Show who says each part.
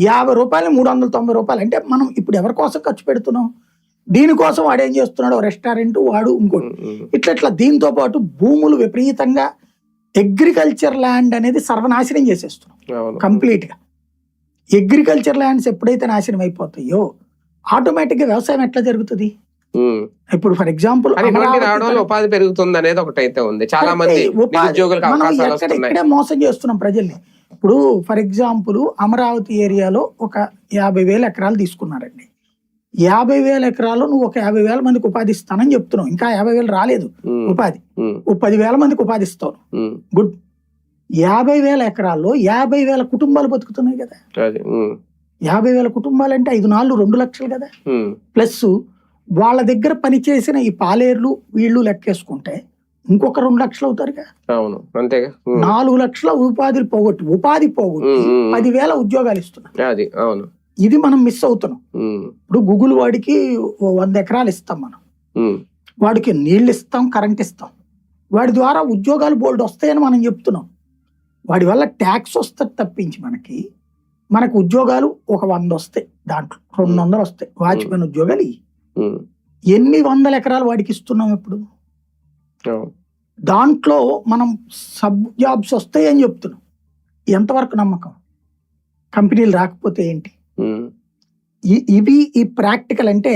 Speaker 1: 50 రూపాయలు 390 రూపాయలు. అంటే మనం ఇప్పుడు ఎవరి కోసం ఖర్చు పెడుతున్నాం? దీనికోసం వాడు ఏం చేస్తున్నాడు, రెస్టారెంట్ వాడు ఇంకోటి ఇట్లా దీంతో పాటు భూములు విపరీతంగా అగ్రికల్చర్ ల్యాండ్ అనేది సర్వనాశనం చేసేస్తున్నాం కంప్లీట్ గా. అగ్రికల్చర్ ల్యాండ్స్ ఎప్పుడైతే నాశనం అయిపోతాయో ఆటోమేటిక్ గా వ్యవసాయం ఎట్లా జరుగుతుంది? ఇప్పుడు ఫర్ ఎగ్జాంపుల్
Speaker 2: ఉపాధి పెరుగుతుంది అనేది ఒకటి అయితే ఉంది. చాలా మంది
Speaker 1: ఇక్కడే మోసం చేస్తున్నాం ప్రజల్ని. ఇప్పుడు ఫర్ ఎగ్జాంపుల్ అమరావతి ఏరియాలో ఒక 50,000 ఎకరాలు తీసుకున్నారండి. 50,000 ఎకరాలు నువ్వు ఒక 50,000 మందికి ఉపాధి ఇస్తానని చెప్తున్నావు. ఇంకా 50,000 రాలేదు ఉపాధి. 10,000 మందికి ఉపాధి ఇస్తావు. గుడ్. 50,000 ఎకరాల్లో 50,000 కుటుంబాలు బతుకుతున్నాయి కదా. 50,000 కుటుంబాలు అంటే 5 4 2 లక్షలు కదా. ప్లస్ వాళ్ళ దగ్గర పనిచేసిన ఈ పాలేర్లు వీళ్ళు లెక్కేసుకుంటే ఇంకొక 2 లక్షలు అవుతారుగా. 4 లక్షల ఉపాధి పోగొట్టి 10,000 ఉద్యోగాలు ఇస్తున్నారు. ఇది మనం మిస్ అవుతున్నాం. ఇప్పుడు గూగుల్ వాడికి 100 ఎకరాలు ఇస్తాం మనం, వాడికి నీళ్ళు ఇస్తాం, కరెంట్ ఇస్తాం, వాడి ద్వారా ఉద్యోగాలు బోల్డ్ వస్తాయని మనం చెప్తున్నాం. వాడి వల్ల ట్యాక్స్ వస్తుంది తప్పించి మనకు ఉద్యోగాలు ఒక 100 వస్తాయి, దాంట్లో 200 వస్తాయి వాచ్మెన్ ఉద్యోగాలు. ఎన్ని 100 ఎకరాలు వాడికి ఇస్తున్నాం ఇప్పుడు? దాంట్లో మనం సబ్ జాబ్స్ వస్తాయి అని చెప్తున్నాం. ఎంతవరకు నమ్మకం? కంపెనీలు రాకపోతే ఏంటి? ఇవి ఈ ప్రాక్టికల్ అంటే